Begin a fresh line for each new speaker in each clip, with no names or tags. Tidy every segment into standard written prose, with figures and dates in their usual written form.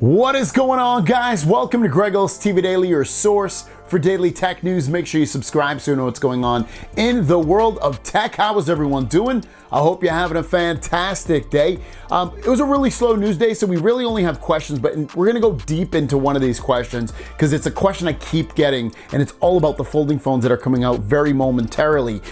What is going on, guys? Welcome to Grego's TV Daily, your source for daily tech news. Make sure you subscribe so you know what's going on in the world of tech. How is everyone doing? I hope you're having a fantastic day. It was a really slow news day, so we really only have questions, but we're gonna go deep into one of these questions because it's a question I keep getting, and it's all about the folding phones that are coming out very momentarily.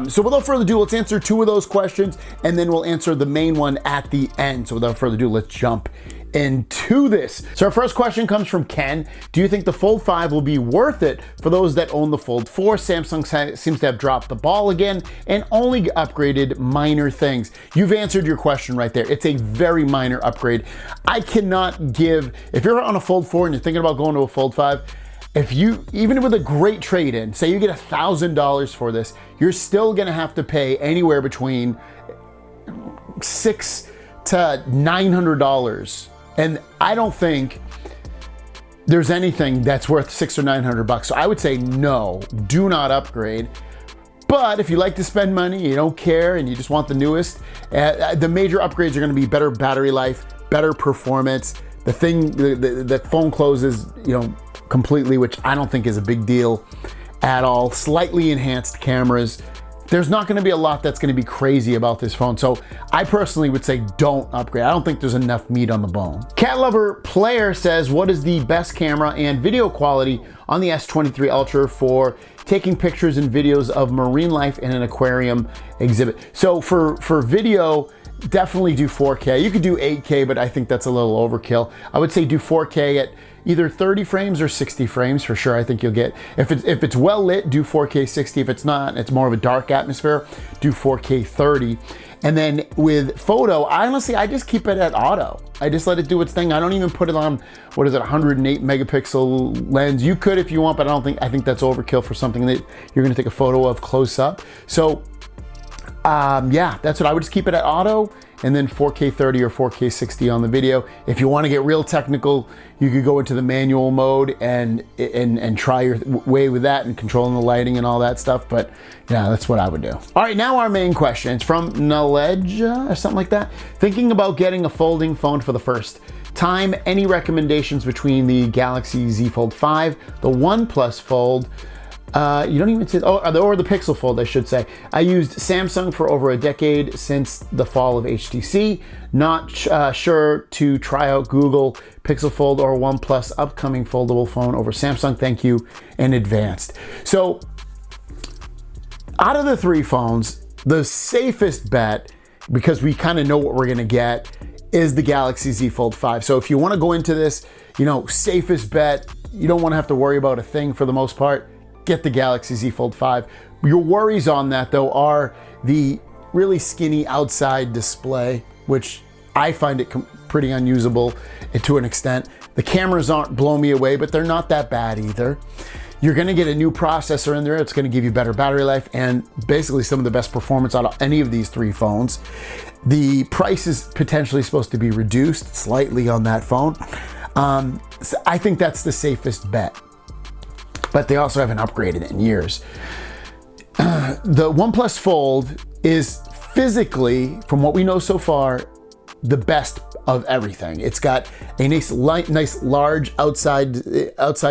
So without further ado, let's answer two of those questions, and then we'll answer the main one at the end. So without further ado, let's jump into this. So our first question comes from Ken. Do you think the Fold 5 will be worth it for those that own the Fold 4? Samsung seems to have dropped the ball again and only upgraded minor things. You've answered your question right there. It's a very minor upgrade. I cannot give, if you're on a Fold 4 and you're thinking about going to a Fold 5, if you, even with a great trade-in, say you get $1,000 for this, you're still gonna have to pay anywhere between $600 to $900. And I don't think there's anything that's worth $600 or $900. So I would say no, do not upgrade. But if you like to spend money, you don't care, and you just want the newest, the major upgrades are going to be better battery life, better performance. The phone closes, completely, which I don't think is a big deal at all. Slightly enhanced cameras. There's not gonna be a lot that's gonna be crazy about this phone. So I personally would say don't upgrade. I don't think there's enough meat on the bone. Cat Lover Player says, what is the best camera and video quality on the S23 Ultra for taking pictures and videos of marine life in an aquarium exhibit? So for video, definitely do 4K. You could do 8K, but I think that's a little overkill. I would say do 4K at either 30 frames or 60 frames for sure. I think you'll get, if it's well lit, do 4K 60. If it's not, it's more of a dark atmosphere, do 4K 30. And then with photo, I just keep it at auto. I just let it do its thing. I don't even put it on, 108 megapixel lens. You could if you want, but I think that's overkill for something that you're gonna take a photo of close up. So yeah, that's what I would just keep it at auto, and then 4K 30 or 4K 60 on the video. If you want to get real technical, you could go into the manual mode and try your way with that and controlling the lighting and all that stuff. But yeah, that's what I would do. All right, now our main question. It's from Naleja or something like that. Thinking about getting a folding phone for the first time. Any recommendations between the Galaxy Z Fold 5, the OnePlus Fold, you don't even say, or the Pixel Fold, I should say. I used Samsung for over a decade since the fall of HTC. Not sure to try out Google Pixel Fold or OnePlus upcoming foldable phone over Samsung. Thank you in advance. So out of the three phones, the safest bet, because we kind of know what we're gonna get, is the Galaxy Z Fold 5. So if you wanna go into this, safest bet, you don't wanna have to worry about a thing for the most part, get the Galaxy Z Fold 5. Your worries on that though are the really skinny outside display, which I find it pretty unusable to an extent. The cameras aren't blow me away, but they're not that bad either. You're gonna get a new processor in there. It's gonna give you better battery life and basically some of the best performance out of any of these three phones. The price is potentially supposed to be reduced slightly on that phone. So I think that's the safest bet. But they also haven't upgraded it in years. The OnePlus Fold is physically, from what we know so far, the best of everything. It's got a nice large outside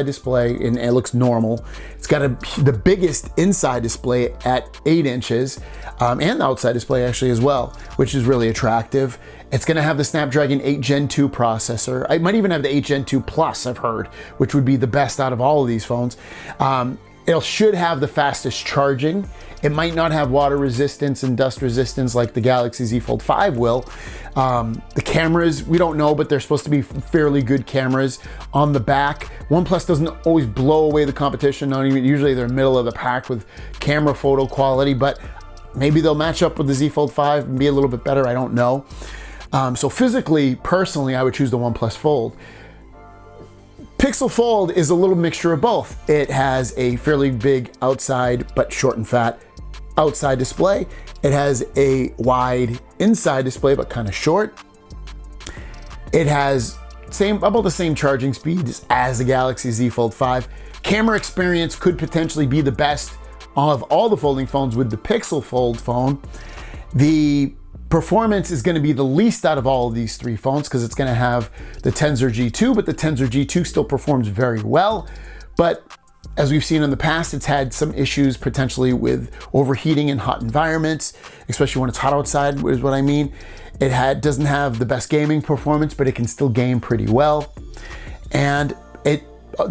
display, and it looks normal. It's got the biggest inside display at 8 inches, and the outside display actually as well, which is really attractive. It's gonna have the Snapdragon 8 Gen 2 processor. It might even have the 8 Gen 2 Plus, I've heard, which would be the best out of all of these phones. It should have the fastest charging. It might not have water resistance and dust resistance like the Galaxy Z Fold 5 will. The cameras, we don't know, but they're supposed to be fairly good cameras on the back. OnePlus doesn't always blow away the competition. Usually they're middle of the pack with camera photo quality, but maybe they'll match up with the Z Fold 5 and be a little bit better, I don't know. So physically, personally, I would choose the OnePlus Fold. Pixel Fold is a little mixture of both. It has a fairly big outside, but short and fat outside display. It has a wide inside display, but kind of short. It has about the same charging speed as the Galaxy Z Fold 5. Camera experience could potentially be the best of all the folding phones with the Pixel Fold phone. The Performance is going to be the least out of all of these three phones because it's going to have the Tensor G2, but the Tensor G2 still performs very well. But as we've seen in the past, it's had some issues potentially with overheating in hot environments, especially when it's hot outside, is what I mean. It doesn't have the best gaming performance, but it can still game pretty well. And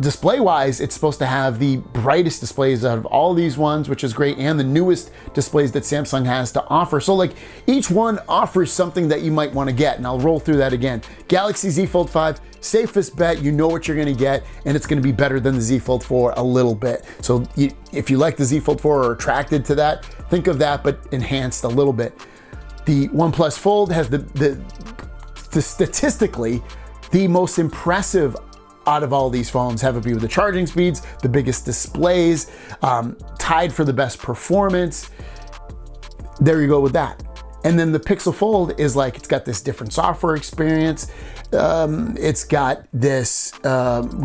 display-wise, it's supposed to have the brightest displays out of all these ones, which is great, and the newest displays that Samsung has to offer. So like each one offers something that you might want to get, and I'll roll through that again. Galaxy Z Fold 5, safest bet, you know what you're going to get, and it's going to be better than the Z Fold 4 a little bit. So if you like the Z Fold 4 or are attracted to that, think of that, but enhanced a little bit. The OnePlus Fold has the statistically the most impressive out of all these phones, have it be with the charging speeds, the biggest displays, tied for the best performance. There you go with that. And then the Pixel Fold is like, it's got this different software experience. It's got this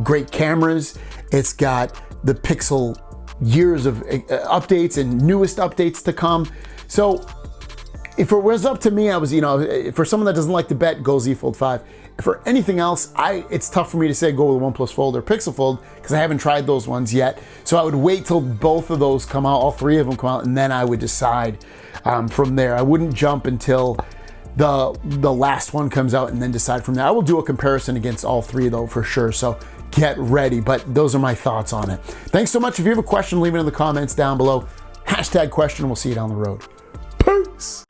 great cameras. It's got the Pixel years of updates and newest updates to come. So if it was up to me, I was, for someone that doesn't like to bet, go Z Fold 5. For anything else, it's tough for me to say go with OnePlus Fold or Pixel Fold because I haven't tried those ones yet. So I would wait till both of those come out, all three of them come out, and then I would decide from there. I wouldn't jump until the last one comes out and then decide from there. I will do a comparison against all three though, for sure. So get ready, but those are my thoughts on it. Thanks so much. If you have a question, leave it in the comments down below. #question. We'll see you down the road. Peace.